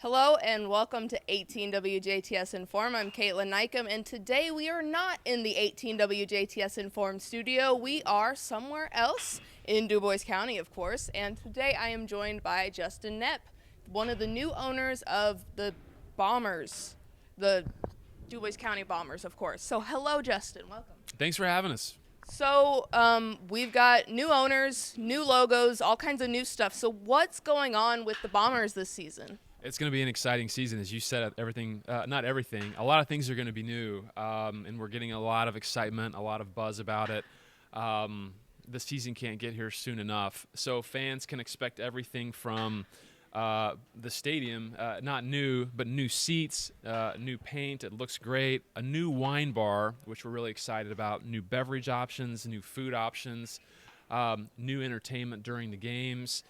Hello and welcome to 18 WJTS in.form. I'm Kaitlyn Neukam, and today we are not in the 18 WJTS in.form studio. We are somewhere else in Dubois County, of course, and today I am joined by Justin Knepp, one of the new owners of the Bombers, the Dubois County Bombers, of course. So hello, Justin. Welcome. Thanks for having us. So we've got new owners, new logos, all kinds of new stuff. So what's going on with the Bombers this season? It's going to be an exciting season, as you said. Not everything. A lot of things are going to be new, and we're getting a lot of excitement, a lot of buzz about it. The season can't get here soon enough, so fans can expect everything from the stadium, not new, but new seats, new paint. It looks great. A new wine bar, which we're really excited about. New beverage options, new food options, new entertainment during the games.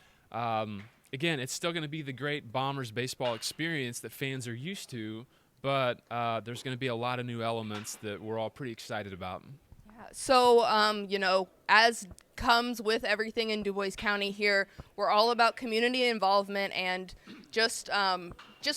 Again, it's still going to be the great Bombers baseball experience that fans are used to, but there's going to be a lot of new elements that we're all pretty excited about. Yeah. So, as comes with everything in Dubois County here, we're all about community involvement and just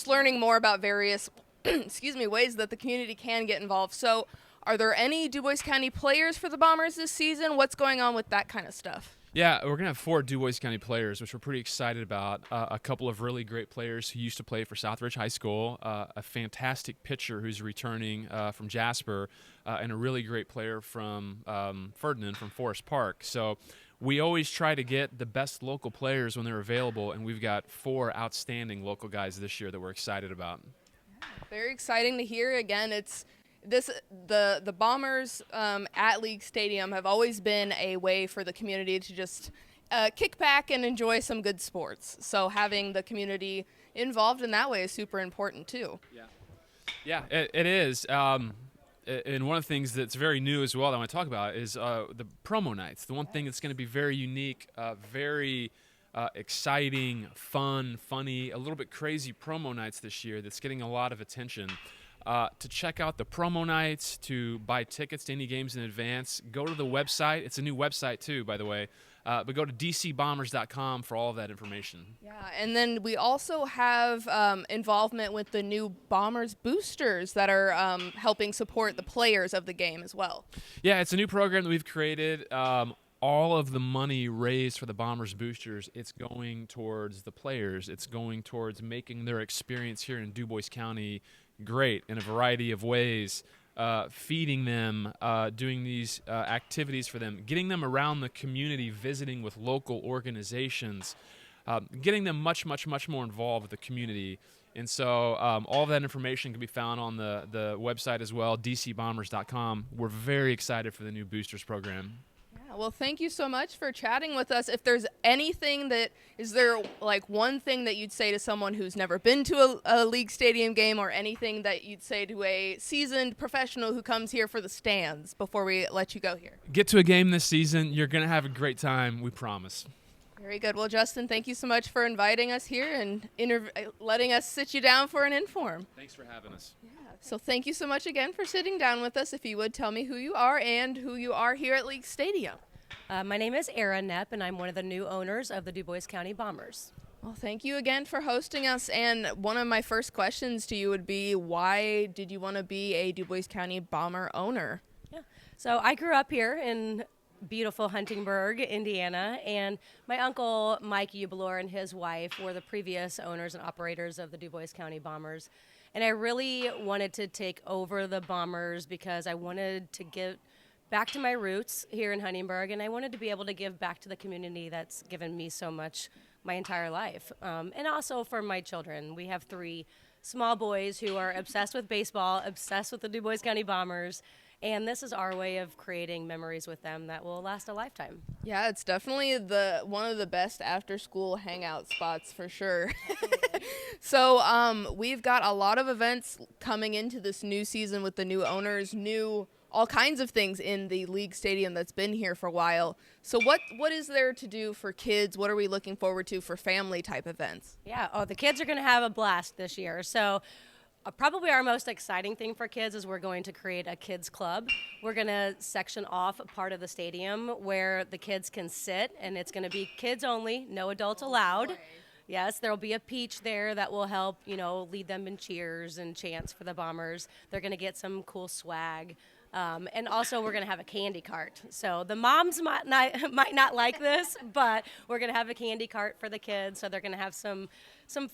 learning more about various ways that the community can get involved. So, are there any Dubois County players for the Bombers this season? What's going on with that kind of stuff? Yeah, we're going to have 4 Dubois County players, which we're pretty excited about. A couple of really great players who used to play for Southridge High School, a fantastic pitcher who's returning from Jasper, and a really great player from Ferdinand from Forest Park. So we always try to get the best local players when they're available, and we've got 4 outstanding local guys this year that we're excited about. Very exciting to hear. Again, the Bombers at League Stadium have always been a way for the community to just kick back and enjoy some good sports. So having the community involved in that way is super important too. Yeah, it is. And one of the things that's very new as well that I want to talk about is the promo nights. The one thing that's going to be very unique, very exciting, funny, a little bit crazy promo nights this year that's getting a lot of attention. To check out the promo nights, to buy tickets to any games in advance, go to the website. It's a new website too, by the way. But go to dcbombers.com for all of that information. Yeah, and then we also have involvement with the new Bombers boosters that are helping support the players of the game as well. Yeah, it's a new program that we've created. All of the money raised for the Bombers boosters, it's going towards the players. It's going towards making their experience here in Dubois County great in a variety of ways, feeding them, doing these activities for them, getting them around the community, visiting with local organizations, getting them much more involved with the community. And so all of that information can be found on the website as well, dcbombers.com. We're very excited for the new boosters program. Well, thank you so much for chatting with us. If there's anything is there like one thing that you'd say to someone who's never been to a League Stadium game, or anything that you'd say to a seasoned professional who comes here for the stands before we let you go here? Get to a game this season. You're going to have a great time, we promise. Very good. Well, Justin, thank you so much for inviting us here and letting us sit you down for an in.form. Thanks for having us. Yeah. So thank you so much again for sitting down with us. If you would tell me who you are and who you are here at League Stadium. My name is Knepp, and I'm one of the new owners of the Dubois County Bombers. Well, thank you again for hosting us. And one of my first questions to you would be, why did you want to be a Dubois County Bomber owner? Yeah. So I grew up here in beautiful Huntingburg, Indiana, and my uncle Mike Ubelor and his wife were the previous owners and operators of the Dubois County Bombers. And I really wanted to take over the Bombers because I wanted to give back to my roots here in Huntingburg, and I wanted to be able to give back to the community that's given me so much my entire life. And also for my children. We have 3 small boys who are obsessed with baseball, obsessed with the Dubois County Bombers, and this is our way of creating memories with them that will last a lifetime. Yeah, it's definitely one of the best after-school hangout spots for sure. So we've got a lot of events coming into this new season with the new owners, all kinds of things in the League Stadium that's been here for a while. So what is there to do for kids? What are we looking forward to for family type events? Yeah, the kids are going to have a blast this year. So probably our most exciting thing for kids is we're going to create a kids club. We're going to section off a part of the stadium where the kids can sit, and it's going to be kids only, no adults allowed. Yes, there will be a peach there that will help, lead them in cheers and chants for the Bombers. They're going to get some cool swag. And also, we're going to have a candy cart. So the moms might not like this, but we're going to have a candy cart for the kids. So they're going to have some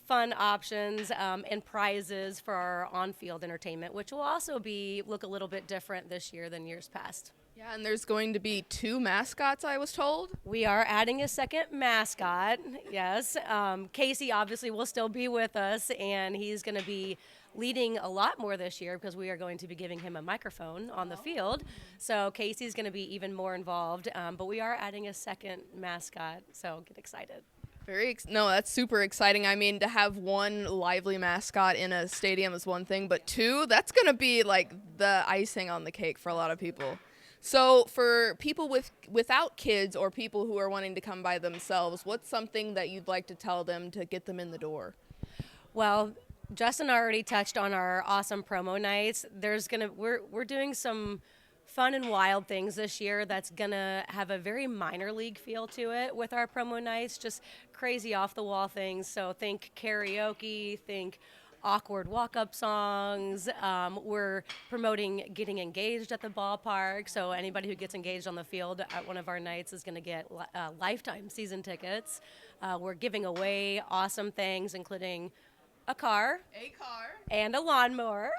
fun options and prizes for our on-field entertainment, which will also look a little bit different this year than years past. Yeah, and there's going to be 2 mascots, I was told. We are adding a second mascot, yes. Casey obviously will still be with us, and he's going to be leading a lot more this year because we are going to be giving him a microphone on the field. So Casey's going to be even more involved, but we are adding a second mascot, so get excited. No, that's super exciting. I mean, to have 1 lively mascot in a stadium is one thing, but 2, that's going to be like the icing on the cake for a lot of people. So for people without kids or people who are wanting to come by themselves, what's something that you'd like to tell them to get them in the door? Well, Justin already touched on our awesome promo nights. We're doing some fun and wild things this year that's gonna have a very minor league feel to it with our promo nights, just crazy off the wall things. So think karaoke, think awkward walk-up songs. We're promoting getting engaged at the ballpark, so anybody who gets engaged on the field at one of our nights is going to get lifetime season tickets. We're giving away awesome things, including a car and a lawnmower.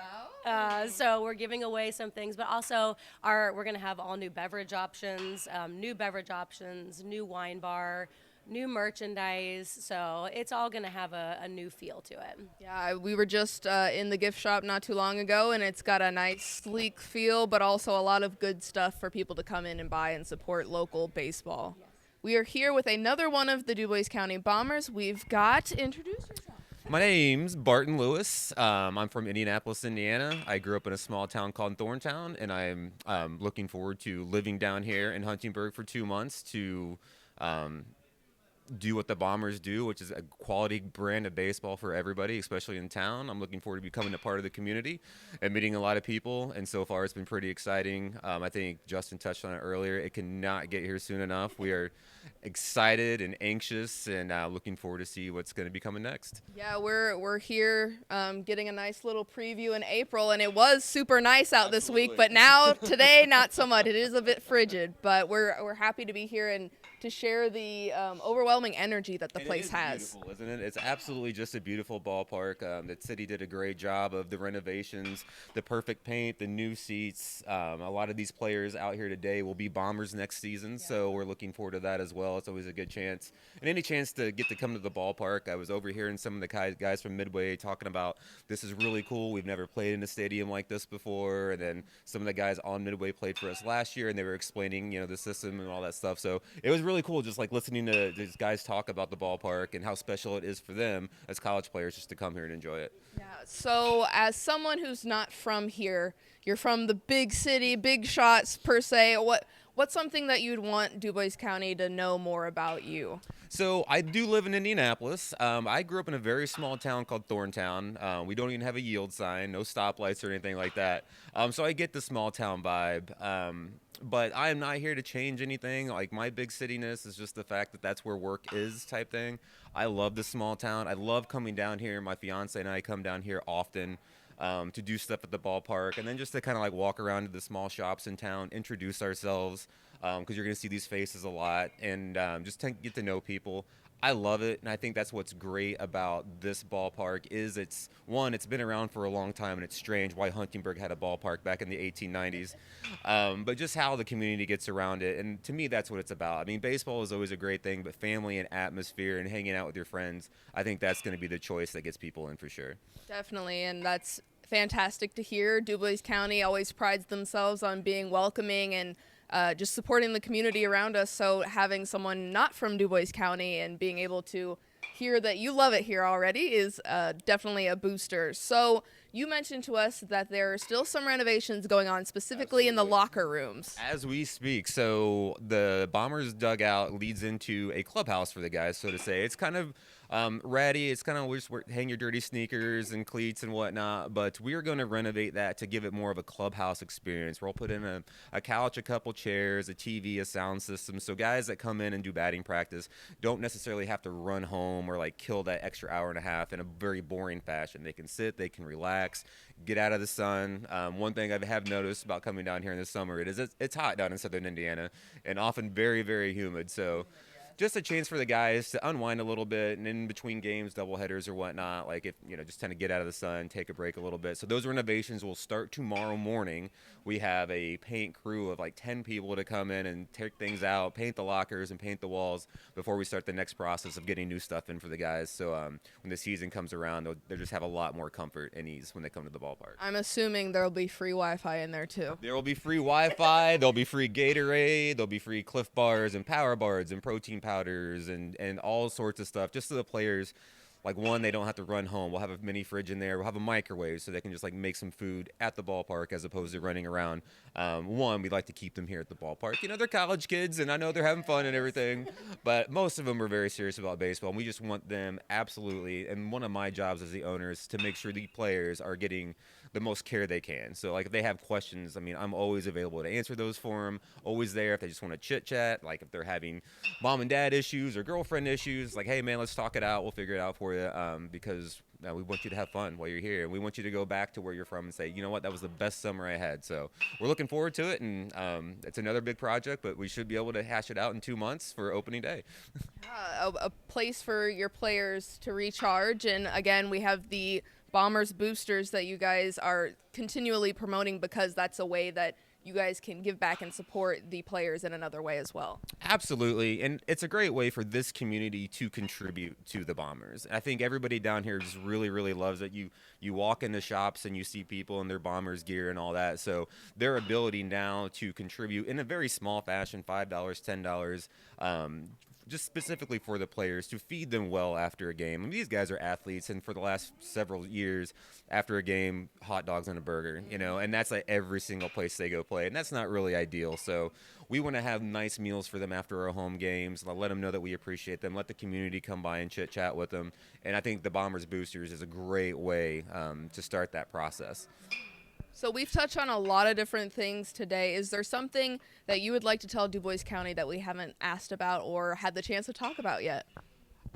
So we're giving away some things, but also we're going to have all new beverage options, new wine bar, new merchandise, so it's all going to have a new feel to it. Yeah, we were just in the gift shop not too long ago, and it's got a nice, sleek feel, but also a lot of good stuff for people to come in and buy and support local baseball. Yes. We are here with another one of the Dubois County Bombers. We've got, introduce yourself. My name's Barton Lewis. I'm from Indianapolis, Indiana. I grew up in a small town called Thorntown, and I'm looking forward to living down here in Huntingburg for 2 months to do what the Bombers do, which is a quality brand of baseball for everybody, especially in town. I'm looking forward to becoming a part of the community and meeting a lot of people, and so far it's been pretty exciting. I think Justin touched on it earlier. It cannot get here soon enough. We are excited and anxious and looking forward to see what's going to be coming next. Yeah, we're here getting a nice little preview in April, and it was super nice out this week, but now today not so much. It is a bit frigid, but we're happy to be here and to share the overwhelming energy that the place has. Beautiful, isn't it? It's absolutely just a beautiful ballpark. The city did a great job of the renovations, the perfect paint, the new seats. A lot of these players out here today will be Bombers next season, so we're looking forward to that as well. It's always a good chance. And any chance to get to come to the ballpark. I was overhearing some of the guys from Midway talking about this is really cool. We've never played in a stadium like this before. And then some of the guys on Midway played for us last year, and they were explaining, the system and all that stuff. So it was really cool just like listening to these guys talk about the ballpark and how special it is for them as college players just to come here and enjoy it. Yeah. So as someone who's not from here, you're from the big city, big shots per se. What's something that you'd want Dubois County to know more about you? So I do live in Indianapolis. I grew up in a very small town called Thorntown. We don't even have a yield sign, no stoplights or anything like that. So I get the small town vibe. But I am not here to change anything. Like, my big cityness is just the fact that that's where work is type thing. I love the small town. I love coming down here. My fiance and I come down here often to do stuff at the ballpark, and then just to kind of like walk around to the small shops in town, introduce ourselves, because you're going to see these faces a lot, and just to get to know people. I love it, and I think that's what's great about this ballpark is it's been around for a long time, and it's strange why Huntingburg had a ballpark back in the 1890s, but just how the community gets around it, and to me, that's what it's about. I mean, baseball is always a great thing, but family and atmosphere and hanging out with your friends, I think that's going to be the choice that gets people in for sure. Definitely, and that's fantastic to hear. Dubois County always prides themselves on being welcoming and just supporting the community around us. So having someone not from Dubois County and being able to hear that you love it here already is definitely a booster. So you mentioned to us that there are still some renovations going on, specifically in the locker rooms. As we speak, so the Bombers dugout leads into a clubhouse for the guys, so to say. It's kind of Ratty, it's kind of just hang your dirty sneakers and cleats and whatnot, but we are going to renovate that to give it more of a clubhouse experience. We'll put in a couch, a couple chairs, a TV, a sound system, so guys that come in and do batting practice don't necessarily have to run home or like kill that extra hour and a half in a very boring fashion. They can sit, they can relax, get out of the sun. One thing I have noticed about coming down here in the summer, it's hot down in southern Indiana and often very, very humid, so just a chance for the guys to unwind a little bit, and in between games, doubleheaders or whatnot, like if just kind of get out of the sun, take a break a little bit. So those renovations will start tomorrow morning. We have a paint crew of like 10 people to come in and take things out, paint the lockers and paint the walls before we start the next process of getting new stuff in for the guys. So when the season comes around, they'll just have a lot more comfort and ease when they come to the ballpark. I'm assuming there'll be free Wi-Fi in there too. There will be free Wi-Fi. There'll be free Gatorade. There'll be free Cliff Bars and Power Bars and protein powders and all sorts of stuff just so the players, like, one, they don't have to run home. We'll have a mini fridge in there. We'll have a microwave so they can just like make some food at the ballpark as opposed to running around. One, we'd like to keep them here at the ballpark. They're college kids and I know they're having fun and everything, but most of them are very serious about baseball, and we just want them absolutely, and one of my jobs as the owner is to make sure the players are getting the most care they can. So like if they have questions, I'm always available to answer those for them, always there if they just want to chit chat, like if they're having mom and dad issues or girlfriend issues, like, hey man, let's talk it out, we'll figure it out for you, because we want you to have fun while you're here, and we want you to go back to where you're from and say, you know what, that was the best summer I had. So we're looking forward to it, and it's another big project, but we should be able to hash it out in 2 months for opening day. A place for your players to recharge, and again, we have the Bombers boosters that you guys are continually promoting because that's a way that you guys can give back and support the players in another way as well. Absolutely, and it's a great way for this community to contribute to the Bombers. I think everybody down here just really, really loves it. You walk into shops and you see people in their Bombers gear and all that, so their ability now to contribute in a very small fashion, $5, $10, just specifically for the players to feed them well after a game. These guys are athletes, and for the last several years, after a game, hot dogs and a burger, and that's like every single place they go play, and that's not really ideal. So we want to have nice meals for them after our home games, let them know that we appreciate them, let the community come by and chit chat with them, and I think the Bombers Boosters is a great way to start that process. So we've touched on a lot of different things today. Is there something that you would like to tell Dubois County that we haven't asked about or had the chance to talk about yet?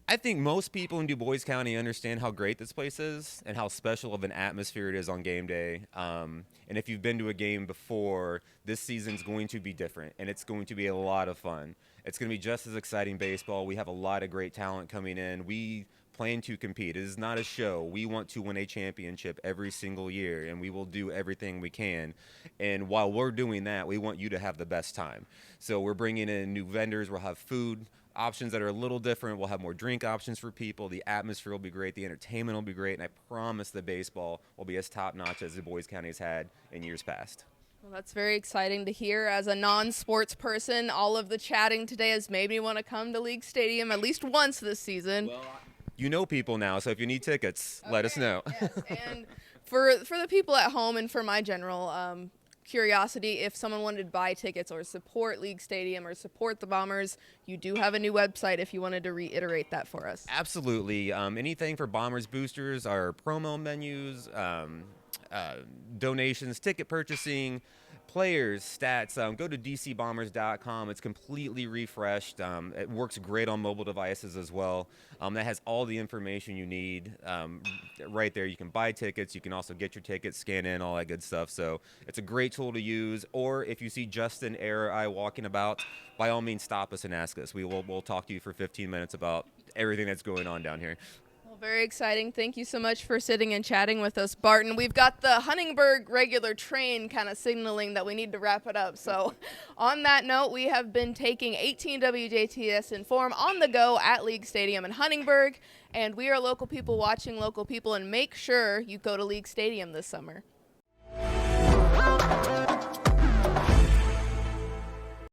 I think most people in Dubois County understand how great this place is and how special of an atmosphere it is on game day. And if you've been to a game before, this season's going to be different, and it's going to be a lot of fun. It's going to be just as exciting baseball. We have a lot of great talent coming in. We plan to compete. It is not a show. We want to win a championship every single year, and we will do everything we can. And while we're doing that, we want you to have the best time. So we're bringing in new vendors. We'll have food options that are a little different. We'll have more drink options for people. The atmosphere will be great. The entertainment will be great. And I promise the baseball will be as top-notch as Dubois County has had in years past. Well, that's very exciting to hear. As a non-sports person, all of the chatting today has made me want to come to League Stadium at least once this season. Well, you know people now, so if you need tickets, let us know. Yes. And for the people at home and for my general curiosity, if someone wanted to buy tickets or support League Stadium or support the Bombers, you do have a new website if you wanted to reiterate that for us. Absolutely. Anything for Bombers boosters, our promo menus, donations, ticket purchasing, players, stats, go to dcbombers.com. It's completely refreshed. It works great on mobile devices as well. That has all the information you need right there. You can buy tickets. You can also get your tickets, scan in, all that good stuff. So it's a great tool to use. Or if you see Justin or I walking about, by all means, stop us and ask us. We'll talk to you for 15 minutes about everything that's going on down here. Very exciting. Thank you so much for sitting and chatting with us, Barton. We've got the Huntingburg regular train kind of signaling that we need to wrap it up. So on that note, we have been taking 18 WJTS in.form on the go at League Stadium in Huntingburg, and we are local people watching local people, and make sure you go to League Stadium this summer.